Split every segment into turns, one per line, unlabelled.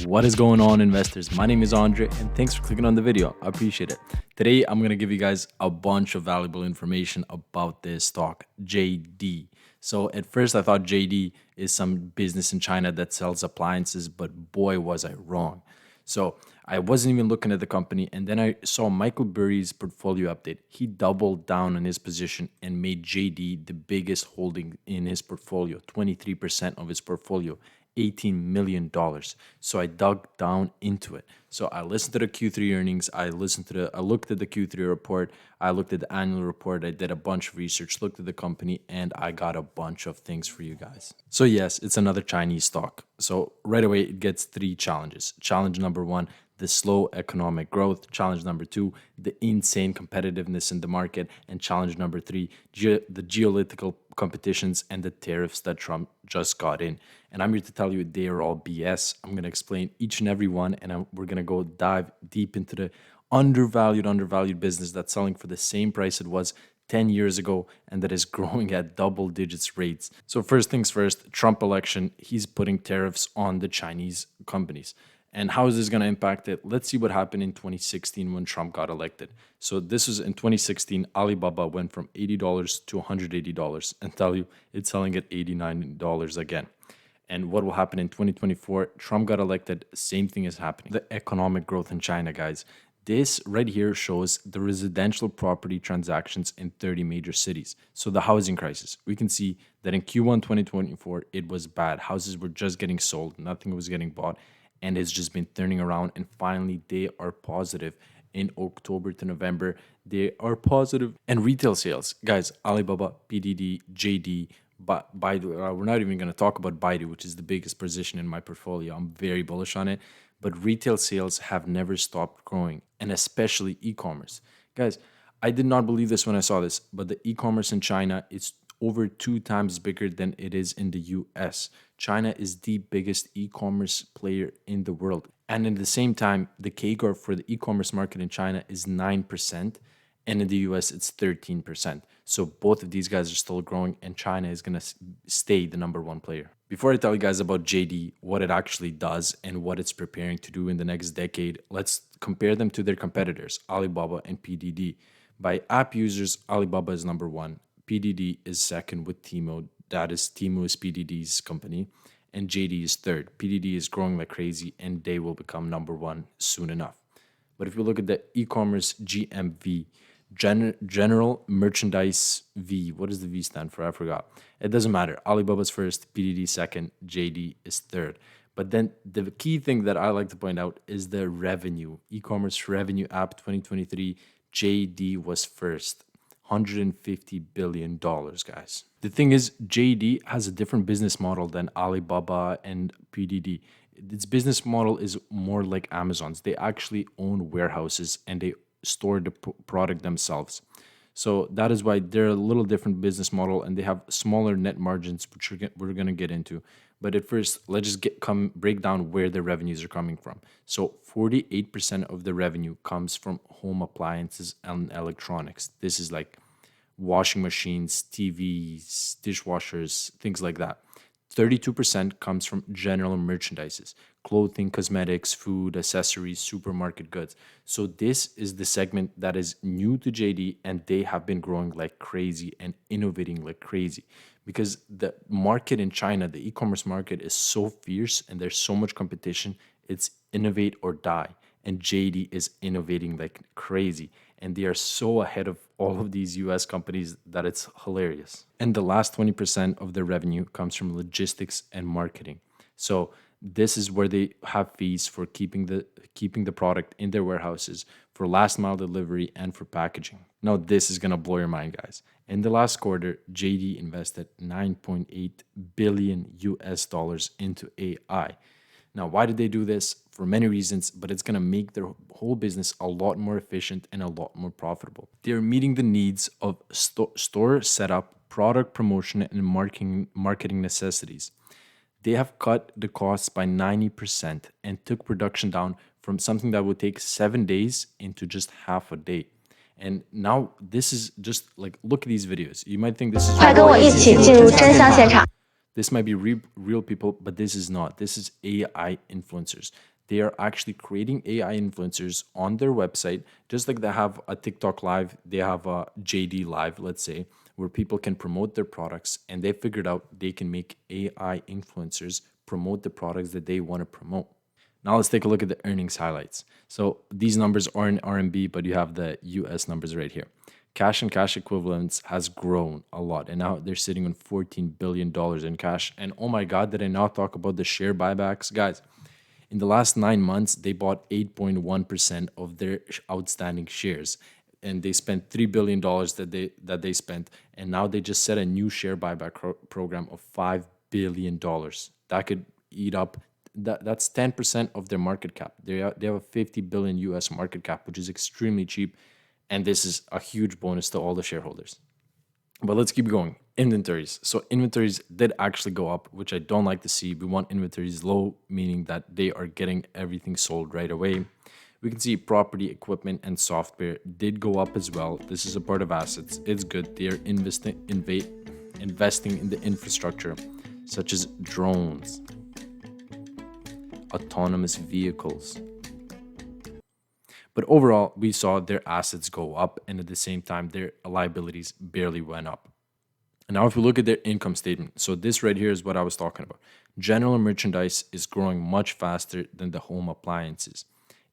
What is going on, investors? My name is Andre and thanks for clicking on the video. I appreciate it. Today, I'm going to give you guys a bunch of valuable information about this stock, JD. So at first I thought JD is some business in China that sells appliances, but boy, was I wrong. So I wasn't even looking at the company, and then I saw Michael Burry's portfolio update. He doubled down on his position and made JD the biggest holding in his portfolio, 23% of his portfolio, $18 million. So I dug down into it. So I listened to the Q3 earnings. I looked at the Q3 report. I looked at the annual report. I did a bunch of research, looked at the company, and I got a bunch of things for you guys. So yes, it's another Chinese stock. So right away, it gets three challenges. Challenge number one, the slow economic growth. Challenge number two, the insane competitiveness in the market. And challenge number three, the geopolitical competitions and the tariffs that Trump just got in. And I'm here to tell you they are all BS. I'm going to explain each and every one, and we're going to go dive deep into the undervalued business that's selling for the same price it was 10 years ago and that is growing at double digits rates. So first things first, Trump election, he's putting tariffs on the Chinese companies. And how is this going to impact it? Let's see what happened in 2016 when Trump got elected. So this was in 2016, Alibaba went from $80 to $180 and tell you it's selling at $89 again. And what will happen in 2024? Trump got elected, same thing is happening. The economic growth in China, guys. This right here shows the residential property transactions in 30 major cities. So the housing crisis, we can see that in Q1 2024, it was bad. Houses were just getting sold, nothing was getting bought. And it's just been turning around, and finally they are positive. In October to November, they are positive. And retail sales, guys, Alibaba, PDD, JD, Baidu, we're not even going to talk about Baidu, which is the biggest position in my portfolio. I'm very bullish on it, but retail sales have never stopped growing, and especially e-commerce. Guys, I did not believe this when I saw this, but the e-commerce in China is over 2 times bigger than it is in the US. China is the biggest e-commerce player in the world. And at the same time, the CAGR for the e-commerce market in China is 9%, and in the US, it's 13%. So both of these guys are still growing, and China is going to stay the number one player. Before I tell you guys about JD, what it actually does and what it's preparing to do in the next decade, let's compare them to their competitors, Alibaba and PDD. By app users, Alibaba is number one. PDD is second with Temu. That is Temu is PDD's company. And JD is third. PDD is growing like crazy, and they will become number one soon enough. But if you look at the e-commerce GMV, General Merchandise V, what does the V stand for? I forgot. It doesn't matter. Alibaba's first, PDD second, JD is third. But then the key thing that I like to point out is the revenue. E-commerce revenue app 2023, JD was first. $150 billion, guys. The thing is, JD has a different business model than Alibaba and PDD. Its business model is more like Amazon's. They actually own warehouses and they store the product themselves. So that is why they're a little different business model, and they have smaller net margins, which we're going to get into. But at first, let's just break down where the revenues are coming from. So 48% of the revenue comes from home appliances and electronics. This is like washing machines, TVs, dishwashers, things like that. 32% comes from general merchandises, clothing, cosmetics, food, accessories, supermarket goods. So this is the segment that is new to JD, and they have been growing like crazy and innovating like crazy because the market in China, the e-commerce market, is so fierce and there's so much competition. It's innovate or die. And JD is innovating like crazy. And they are so ahead of all of these US companies that it's hilarious. And the last 20% of their revenue comes from logistics and marketing. So this is where they have fees for keeping the product in their warehouses, for last mile delivery, and for packaging. Now this is gonna blow your mind, guys. In the last quarter, JD invested $9.8 billion US into AI. Now, why did they do this? For many reasons, but it's going to make their whole business a lot more efficient and a lot more profitable. They're meeting the needs of store setup, product promotion, and marketing necessities. They have cut the costs by 90% and took production down from something that would take 7 days into just half a day. And now this is just like, look at these videos. You might think this is... This might be real people, but this is not. This is AI influencers. They are actually creating AI influencers on their website, just like they have a TikTok live, they have a JD live, let's say, where people can promote their products, and they figured out they can make AI influencers promote the products that they want to promote. Now let's take a look at the earnings highlights. So these numbers are in RMB, but you have the US numbers right here. Cash and cash equivalents has grown a lot, and now they're sitting on $14 billion in cash. And oh my God, did I not talk about the share buybacks? Guys, in the last 9 months, they bought 8.1% of their outstanding shares, and they spent $3 billion that they spent, and now they just set a new share buyback program of $5 billion. That could eat up. That's 10% of their market cap. They have a 50 billion US market cap, which is extremely cheap, and this is a huge bonus to all the shareholders. But let's keep going. Inventories. So inventories did actually go up, which I don't like to see. We want inventories low, meaning that they are getting everything sold right away. We can see property, equipment, and software did go up as well. This is a part of assets. It's good. They are investing in the infrastructure, such as drones, autonomous vehicles. But overall, we saw their assets go up, and at the same time, their liabilities barely went up. And now if we look at their income statement, so this right here is what I was talking about. General merchandise is growing much faster than the home appliances.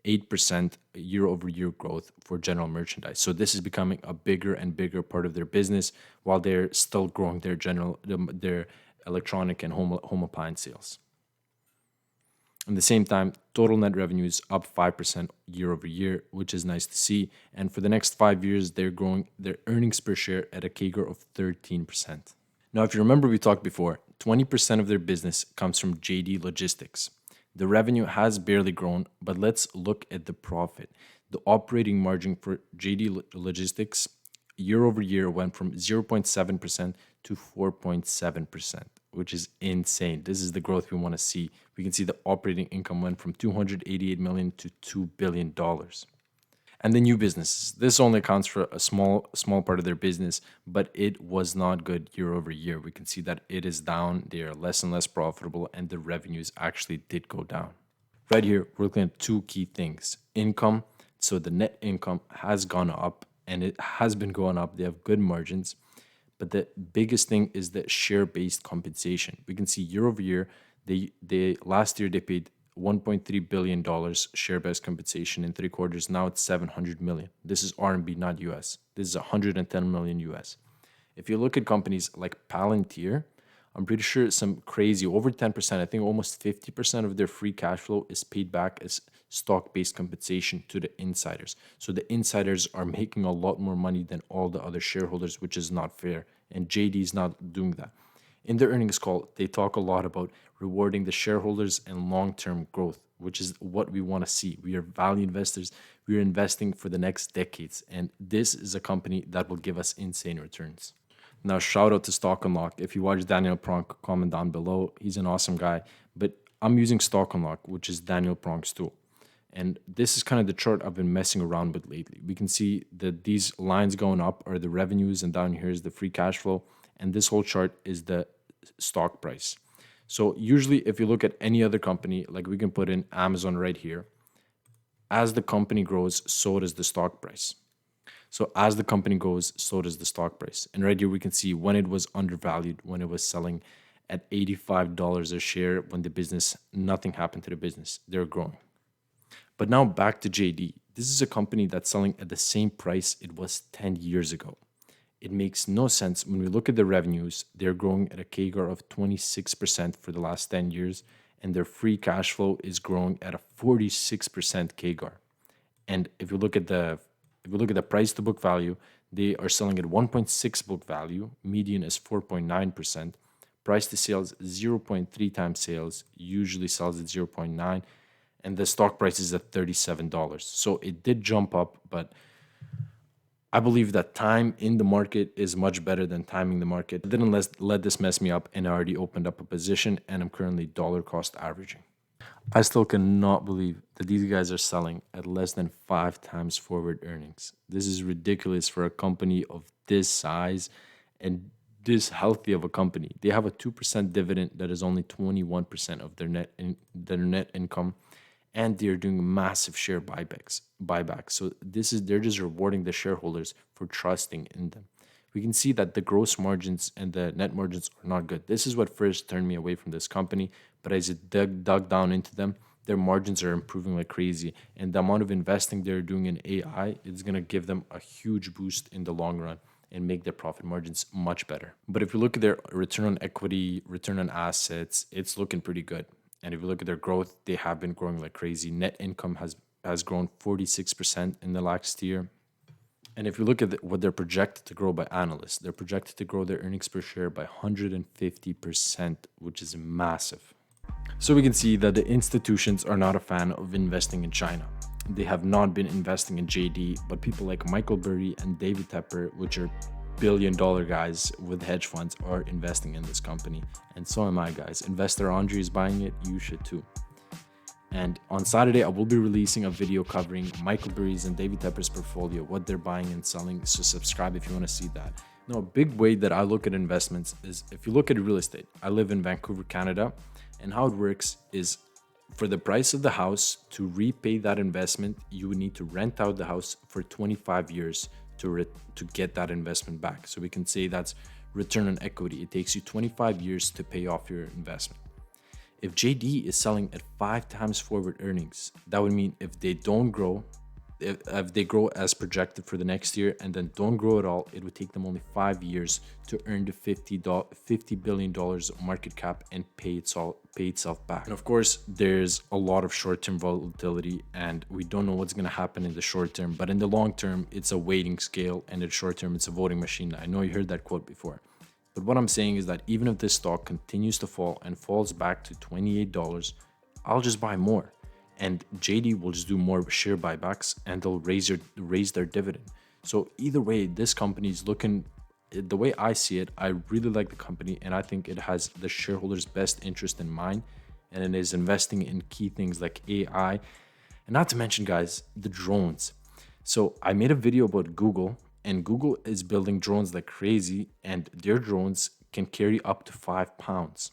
8% year over year growth for general merchandise. So this is becoming a bigger and bigger part of their business, while they're still growing their electronic and home appliance sales. At the same time, total net revenue is up 5% year over year, which is nice to see. And for the next 5 years, they're growing their earnings per share at a CAGR of 13%. Now, if you remember, we talked before, 20% of their business comes from JD Logistics. The revenue has barely grown, but let's look at the profit. The operating margin for JD Logistics year over year went from 0.7% to 4.7%, which is insane. This is the growth we want to see. We can see the operating income went from 288 million to $2 billion. And the new businesses, this only accounts for a small part of their business, but it was not good year over year. We can see that it is down. They are less and less profitable, and the revenues actually did go down. Right here, we're looking at two key things. Income. So the net income has gone up, and it has been going up. They have good margins. But the biggest thing is the share-based compensation. We can see year over year, they last year they paid $1.3 billion share-based compensation in 3 quarters. Now it's 700 million. This is RMB, not US. This is 110 million US. If you look at companies like Palantir, I'm pretty sure some crazy, over 10%, I think almost 50% of their free cash flow is paid back as stock-based compensation to the insiders. So the insiders are making a lot more money than all the other shareholders, which is not fair. And JD is not doing that. In their earnings call, they talk a lot about rewarding the shareholders and long-term growth, which is what we want to see. We are value investors. We are investing for the next decades. And this is a company that will give us insane returns. Now, shout out to Stock Unlock. If you watch Daniel Pronk, comment down below. He's an awesome guy. But I'm using Stock Unlock, which is Daniel Pronk's tool. And this is kind of the chart I've been messing around with lately. We can see that these lines going up are the revenues, and down here is the free cash flow. And this whole chart is the stock price. So usually if you look at any other company, like we can put in Amazon right here, as the company grows, so does the stock price. So as the company goes, so does the stock price. And right here we can see when it was undervalued, when it was selling at $85 a share, when the business, nothing happened to the business. They're growing. But now back to JD. This is a company that's selling at the same price it was 10 years ago. It makes no sense. When we look at the revenues, they're growing at a CAGR of 26% for the last 10 years, and their free cash flow is growing at a 46% CAGR. And if you look at the price to book value, they are selling at 1.6 book value, median is 4.9%, price to sales 0.3 times sales, usually sells at 0.9, and the stock price is at $37. So it did jump up, but I believe that time in the market is much better than timing the market. I didn't let this mess me up, and I already opened up a position, and I'm currently dollar cost averaging. I still cannot believe that these guys are selling at less than 5 times forward earnings. This is ridiculous for a company of this size and this healthy of a company. They have a 2% dividend that is only 21% of their net income, and they're doing massive share buybacks. So they're just rewarding the shareholders for trusting in them. We can see that the gross margins and the net margins are not good. This is what first turned me away from this company. But as it dug down into them, their margins are improving like crazy. And the amount of investing they're doing in AI is going to give them a huge boost in the long run and make their profit margins much better. But if you look at their return on equity, return on assets, it's looking pretty good. And if you look at their growth, they have been growing like crazy. Net income has grown 46% in the last year. And if you look at what they're projected to grow by analysts, they're projected to grow their earnings per share by 150%, which is massive. So we can see that the institutions are not a fan of investing in China. They have not been investing in JD, but people like Michael Burry and David Tepper, which are billion-dollar guys with hedge funds, are investing in this company. And so am I, guys. Investor Andre is buying it. You should too. And on Saturday, I will be releasing a video covering Michael Burry's and David Tepper's portfolio, what they're buying and selling. So subscribe if you want to see that. Now, a big way that I look at investments is if you look at real estate. I live in Vancouver, Canada, and how it works is for the price of the house to repay that investment, you would need to rent out the house for 25 years to get that investment back. So we can say that's return on equity. It takes you 25 years to pay off your investment. If JD is selling at 5 times forward earnings, that would mean if they don't grow, if they grow as projected for the next year and then don't grow at all, it would take them only 5 years to earn the $50 billion market cap and pay itself back. And of course, there's a lot of short-term volatility and we don't know what's going to happen in the short term, but in the long term, it's a weighting scale, and in the short term, it's a voting machine. I know you heard that quote before. But what I'm saying is that even if this stock continues to fall and falls back to $28, I'll just buy more. And JD will just do more share buybacks and they'll raise their dividend. So either way, this company is looking, the way I see it, I really like the company and I think it has the shareholders' best interest in mind, and it is investing in key things like AI. And not to mention, guys, the drones. So I made a video about Google, and Google is building drones like crazy, and their drones can carry up to 5 pounds.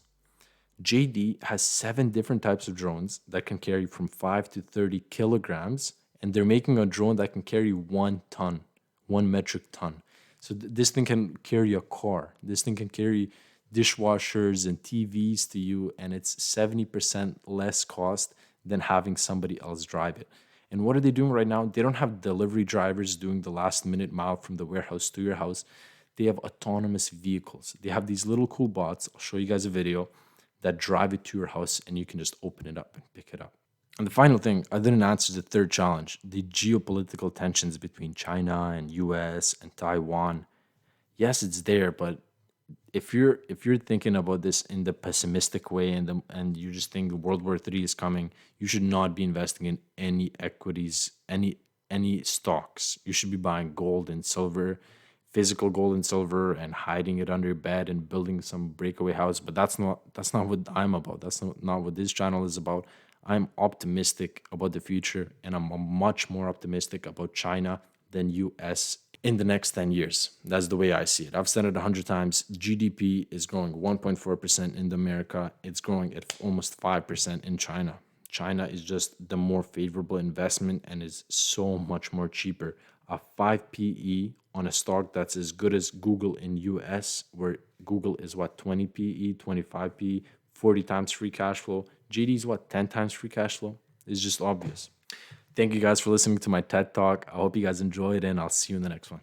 JD has 7 different types of drones that can carry from 5 to 30 kilograms, and they're making a drone that can carry 1 ton, 1 metric ton. So this thing can carry a car. This thing can carry dishwashers and TVs to you, and it's 70% less cost than having somebody else drive it. And what are they doing right now? They don't have delivery drivers doing the last minute mile from the warehouse to your house. They have autonomous vehicles. They have these little cool bots. I'll show you guys a video that drive it to your house and you can just open it up and pick it up. And the final thing, I didn't answer the third challenge, the geopolitical tensions between China and US and Taiwan. Yes, it's there, but if you're thinking about this in the pessimistic way and you just think World War III is coming, you should not be investing in any equities, any stocks. You should be buying gold and silver, physical gold and silver, and hiding it under your bed and building some breakaway house. But that's not what I'm about. That's not what this channel is about. I'm optimistic about the future, and I'm much more optimistic about China than US in the next 10 years. That's the way I see it. I've said it 100 times. GDP is growing 1.4% in America. It's growing at almost 5% in China. China is just the more favorable investment and is so much more cheaper. A 5 PE on a stock that's as good as Google in US, where Google is 20 PE, 25 PE, 40 times free cash flow. JD is 10 times free cash flow? It's just obvious. Thank you guys for listening to my TED Talk. I hope you guys enjoyed, and I'll see you in the next one.